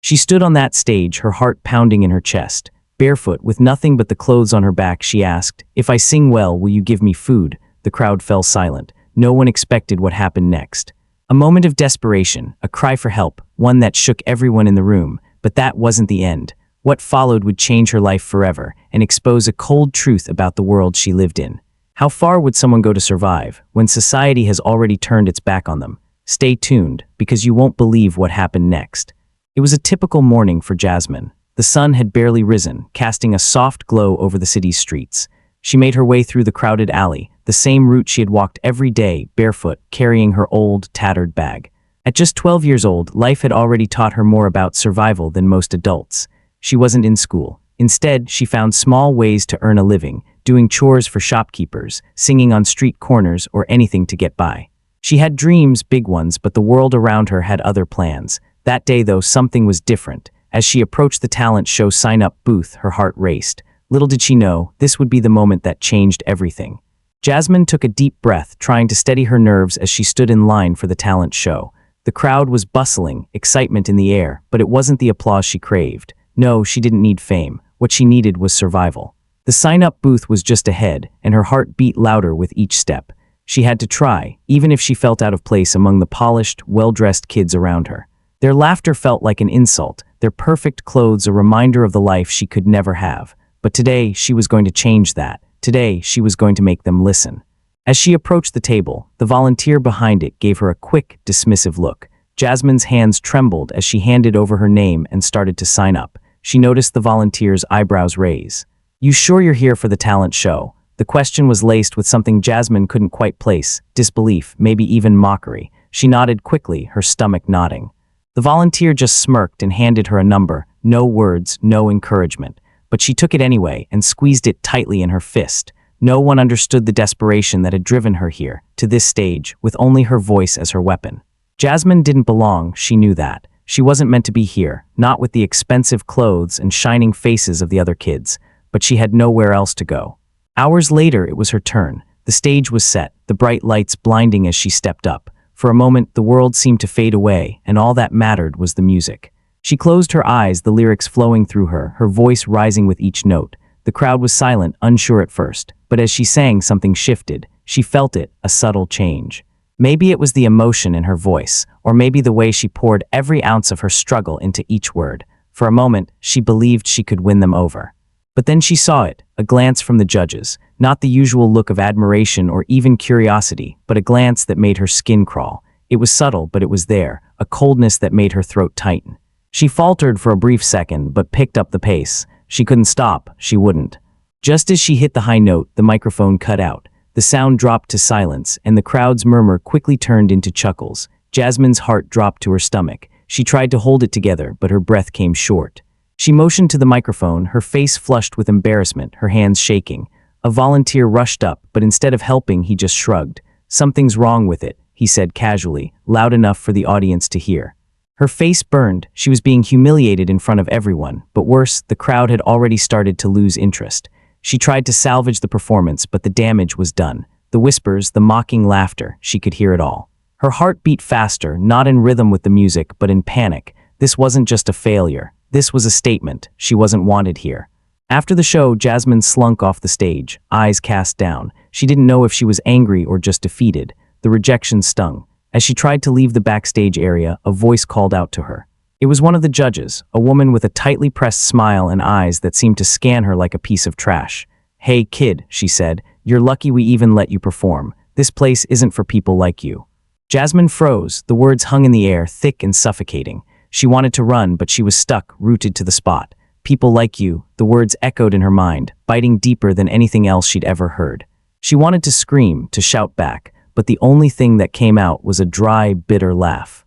She stood on that stage, her heart pounding in her chest. Barefoot, with nothing but the clothes on her back, she asked, "If I sing well, will you give me food?" The crowd fell silent. No one expected what happened next. A moment of desperation, a cry for help, one that shook everyone in the room. But that wasn't the end. What followed would change her life forever and expose a cold truth about the world she lived in. How far would someone go to survive when society has already turned its back on them? Stay tuned, because you won't believe what happened next. It was a typical morning for Jasmine. The sun had barely risen, casting a soft glow over the city's streets. She made her way through the crowded alley, the same route she had walked every day, barefoot, carrying her old, tattered bag. At just 12 years old, life had already taught her more about survival than most adults. She wasn't in school. Instead, she found small ways to earn a living, doing chores for shopkeepers, singing on street corners, or anything to get by. She had dreams, big ones, but the world around her had other plans. That day, though, something was different. As she approached the talent show sign-up booth, her heart raced. Little did she know, this would be the moment that changed everything. Jasmine took a deep breath, trying to steady her nerves as she stood in line for the talent show. The crowd was bustling, excitement in the air, but it wasn't the applause she craved. No, she didn't need fame. What she needed was survival. The sign-up booth was just ahead, and her heart beat louder with each step. She had to try, even if she felt out of place among the polished, well-dressed kids around her. Their laughter felt like an insult, their perfect clothes a reminder of the life she could never have. But today, she was going to change that. Today, she was going to make them listen. As she approached the table, the volunteer behind it gave her a quick, dismissive look. Jasmine's hands trembled as she handed over her name and started to sign up. She noticed the volunteer's eyebrows raise. "You sure you're here for the talent show?" The question was laced with something Jasmine couldn't quite place, disbelief, maybe even mockery. She nodded quickly, her stomach knotting. The volunteer just smirked and handed her a number. No words, no encouragement. But she took it anyway and squeezed it tightly in her fist. No one understood the desperation that had driven her here, to this stage, with only her voice as her weapon. Jasmine didn't belong, she knew that. She wasn't meant to be here, not with the expensive clothes and shining faces of the other kids. But she had nowhere else to go. Hours later, it was her turn. The stage was set, the bright lights blinding as she stepped up. For a moment, the world seemed to fade away, and all that mattered was the music. She closed her eyes, the lyrics flowing through her, her voice rising with each note. The crowd was silent, unsure at first, but as she sang, something shifted. She felt it, a subtle change. Maybe it was the emotion in her voice, or maybe the way she poured every ounce of her struggle into each word. For a moment, she believed she could win them over. But then she saw it, a glance from the judges, not the usual look of admiration or even curiosity, but a glance that made her skin crawl. It was subtle, but it was there, a coldness that made her throat tighten. She faltered for a brief second, but picked up the pace. She couldn't stop, she wouldn't. Just as she hit the high note, the microphone cut out. The sound dropped to silence, and the crowd's murmur quickly turned into chuckles. Jasmine's heart dropped to her stomach. She tried to hold it together, but her breath came short. She motioned to the microphone, her face flushed with embarrassment, her hands shaking. A volunteer rushed up, but instead of helping, he just shrugged. "Something's wrong with it," he said casually, loud enough for the audience to hear. Her face burned. She was being humiliated in front of everyone, but worse, the crowd had already started to lose interest. She tried to salvage the performance, but the damage was done. The whispers, the mocking laughter, she could hear it all. Her heart beat faster, not in rhythm with the music, but in panic. This wasn't just a failure. This was a statement. She wasn't wanted here. After the show, Jasmine slunk off the stage, eyes cast down. She didn't know if she was angry or just defeated. The rejection stung. As she tried to leave the backstage area, a voice called out to her. It was one of the judges, a woman with a tightly pressed smile and eyes that seemed to scan her like a piece of trash. "Hey, kid," she said, "you're lucky we even let you perform. This place isn't for people like you." Jasmine froze. The words hung in the air, thick and suffocating. She wanted to run, but she was stuck, rooted to the spot. "People like you," the words echoed in her mind, biting deeper than anything else she'd ever heard. She wanted to scream, to shout back, but the only thing that came out was a dry, bitter laugh.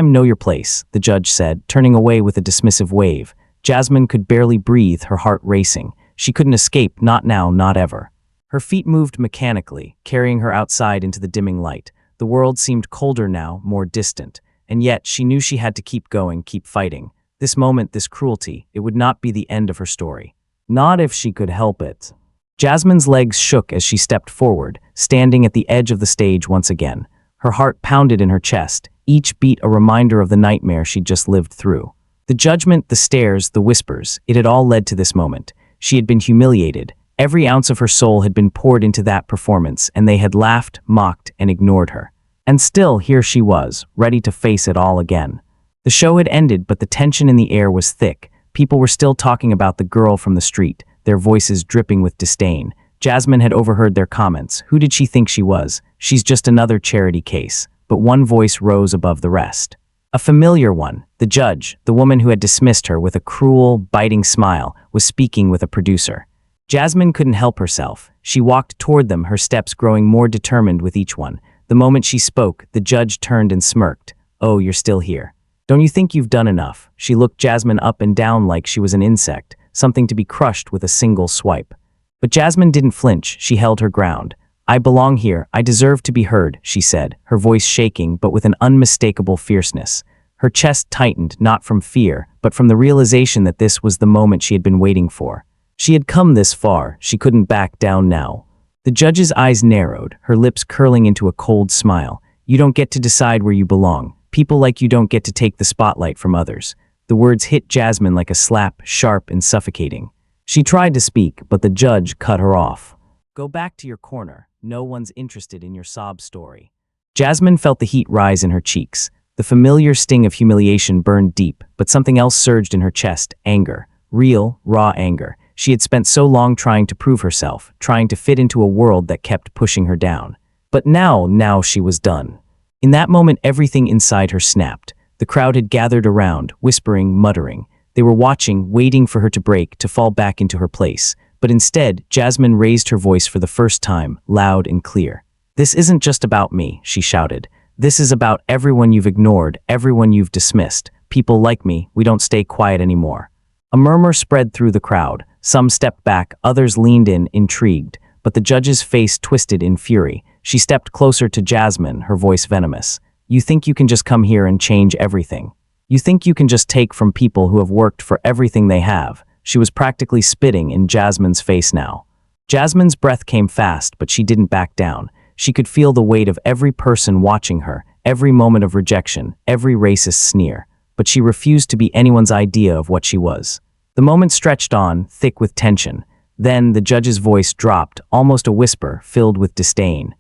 "Know your place," the judge said, turning away with a dismissive wave. Jasmine could barely breathe, her heart racing. She couldn't escape, not now, not ever. Her feet moved mechanically, carrying her outside into the dimming light. The world seemed colder now, more distant. And yet, she knew she had to keep going, keep fighting. This moment, this cruelty, it would not be the end of her story. Not if she could help it. Jasmine's legs shook as she stepped forward, standing at the edge of the stage once again. Her heart pounded in her chest, each beat a reminder of the nightmare she'd just lived through. The judgment, the stares, the whispers, it had all led to this moment. She had been humiliated. Every ounce of her soul had been poured into that performance, and they had laughed, mocked, and ignored her. And still, here she was, ready to face it all again. The show had ended, but the tension in the air was thick. People were still talking about the girl from the street, their voices dripping with disdain. Jasmine had overheard their comments. Who did she think she was? She's just another charity case. But one voice rose above the rest. A familiar one. The judge, the woman who had dismissed her with a cruel, biting smile, was speaking with a producer. Jasmine couldn't help herself. She walked toward them, her steps growing more determined with each one. The moment she spoke, the judge turned and smirked. "Oh, you're still here. Don't you think you've done enough?" She looked Jasmine up and down like she was an insect, something to be crushed with a single swipe. But Jasmine didn't flinch. She held her ground. "I belong here. I deserve to be heard," she said, her voice shaking but with an unmistakable fierceness. Her chest tightened, not from fear, but from the realization that this was the moment she had been waiting for. She had come this far. She couldn't back down now. The judge's eyes narrowed, her lips curling into a cold smile. "You don't get to decide where you belong. People like you don't get to take the spotlight from others." The words hit Jasmine like a slap, sharp and suffocating. She tried to speak, but the judge cut her off. "Go back to your corner. No one's interested in your sob story." Jasmine felt the heat rise in her cheeks. The familiar sting of humiliation burned deep, but something else surged in her chest, anger. Real, raw anger. She had spent so long trying to prove herself, trying to fit into a world that kept pushing her down. But now she was done. In that moment, everything inside her snapped. The crowd had gathered around, whispering, muttering. They were watching, waiting for her to break, to fall back into her place. But instead, Jasmine raised her voice for the first time, loud and clear. "This isn't just about me," she shouted. "This is about everyone you've ignored, everyone you've dismissed. People like me, we don't stay quiet anymore." A murmur spread through the crowd. Some stepped back, others leaned in, intrigued. But the judge's face twisted in fury. She stepped closer to Jasmine, her voice venomous. "You think you can just come here and change everything? You think you can just take from people who have worked for everything they have?" She was practically spitting in Jasmine's face now. Jasmine's breath came fast, but she didn't back down. She could feel the weight of every person watching her, every moment of rejection, every racist sneer. But she refused to be anyone's idea of what she was. The moment stretched on, thick with tension. Then the judge's voice dropped, almost a whisper, filled with disdain.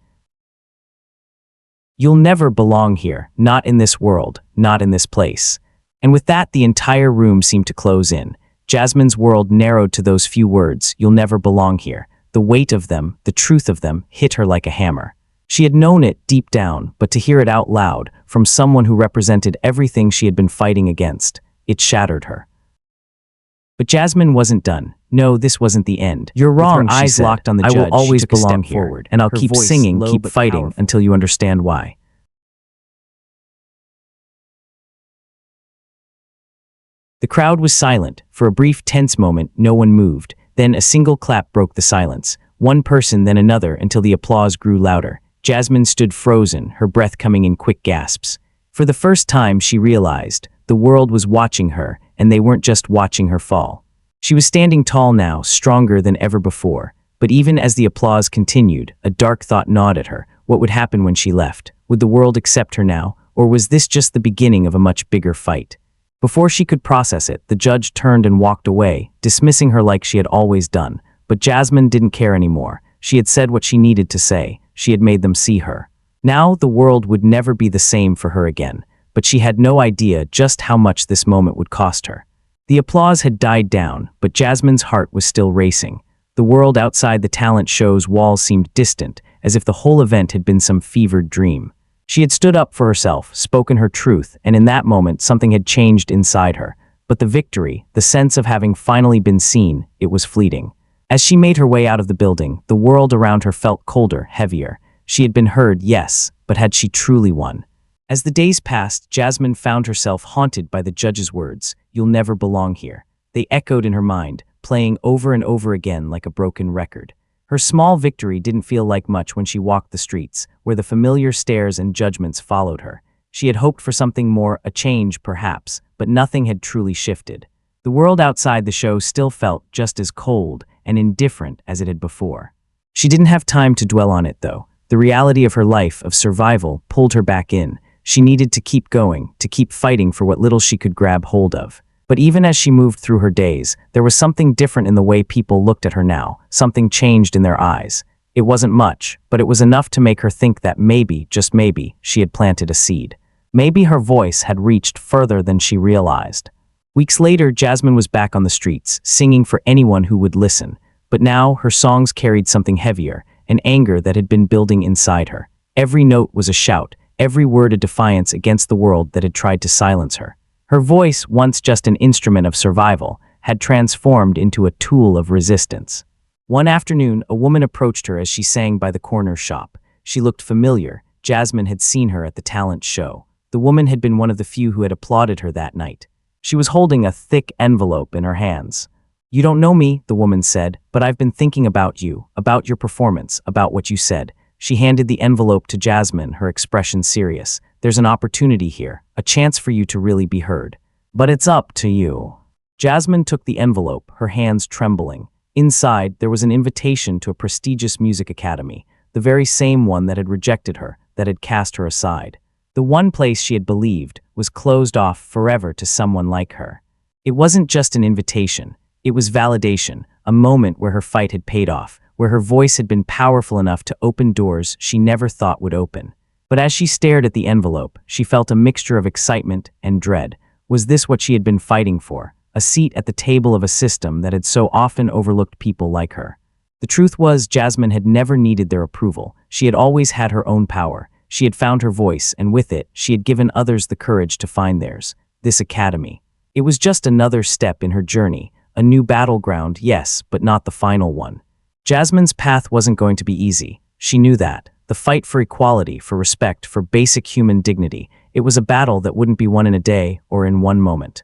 "You'll never belong here, not in this world, not in this place." And with that, the entire room seemed to close in. Jasmine's world narrowed to those few words, "You'll never belong here." The weight of them, the truth of them, hit her like a hammer. She had known it deep down, but to hear it out loud, from someone who represented everything she had been fighting against, it shattered her. But Jasmine wasn't done. No, this wasn't the end. "You're wrong," With her eyes she said. locked on the "I judge, will always she took a belong step here, forward, and I'll her keep voice singing, low keep but fighting powerful. until you understand why." The crowd was silent. For a brief, tense moment, no one moved. Then a single clap broke the silence. One person, then another, until the applause grew louder. Jasmine stood frozen, her breath coming in quick gasps. For the first time, she realized the world was watching her, and they weren't just watching her fall. She was standing tall now, stronger than ever before. But even as the applause continued, a dark thought gnawed at her. What would happen when she left? Would the world accept her now? Or was this just the beginning of a much bigger fight? Before she could process it, the judge turned and walked away, dismissing her like she had always done. But Jasmine didn't care anymore. She had said what she needed to say. She had made them see her. Now the world would never be the same for her again. But she had no idea just how much this moment would cost her. The applause had died down, but Jasmine's heart was still racing. The world outside the talent show's walls seemed distant, as if the whole event had been some fevered dream. She had stood up for herself, spoken her truth, and in that moment something had changed inside her. But the victory, the sense of having finally been seen, it was fleeting. As she made her way out of the building, the world around her felt colder, heavier. She had been heard, yes, but had she truly won? As the days passed, Jasmine found herself haunted by the judge's words, "You'll never belong here." They echoed in her mind, playing over and over again like a broken record. Her small victory didn't feel like much when she walked the streets, where the familiar stares and judgments followed her. She had hoped for something more, a change perhaps, but nothing had truly shifted. The world outside the show still felt just as cold and indifferent as it had before. She didn't have time to dwell on it, though. The reality of her life, of survival, pulled her back in. She needed to keep going, to keep fighting for what little she could grab hold of. But even as she moved through her days, there was something different in the way people looked at her now. Something changed in their eyes. It wasn't much, but it was enough to make her think that maybe, just maybe, she had planted a seed. Maybe her voice had reached further than she realized. Weeks later, Jasmine was back on the streets, singing for anyone who would listen. But now, her songs carried something heavier, an anger that had been building inside her. Every note was a shout, every word a defiance against the world that had tried to silence her. Her voice, once just an instrument of survival, had transformed into a tool of resistance. One afternoon, a woman approached her as she sang by the corner shop. She looked familiar. Jasmine had seen her at the talent show. The woman had been one of the few who had applauded her that night. She was holding a thick envelope in her hands. "You don't know me," the woman said, "but I've been thinking about you, about your performance, about what you said." She handed the envelope to Jasmine, her expression serious. "There's an opportunity here, a chance for you to really be heard. But it's up to you." Jasmine took the envelope, her hands trembling. Inside, there was an invitation to a prestigious music academy, the very same one that had rejected her, that had cast her aside. The one place she had believed was closed off forever to someone like her. It wasn't just an invitation. It was validation, a moment where her fight had paid off, where her voice had been powerful enough to open doors she never thought would open. But as she stared at the envelope, she felt a mixture of excitement and dread. Was this what she had been fighting for? A seat at the table of a system that had so often overlooked people like her. The truth was, Jasmine had never needed their approval. She had always had her own power. She had found her voice, and with it, she had given others the courage to find theirs. This academy. It was just another step in her journey. A new battleground, yes, but not the final one. Jasmine's path wasn't going to be easy. She knew that. The fight for equality, for respect, for basic human dignity. It was a battle that wouldn't be won in a day or in one moment.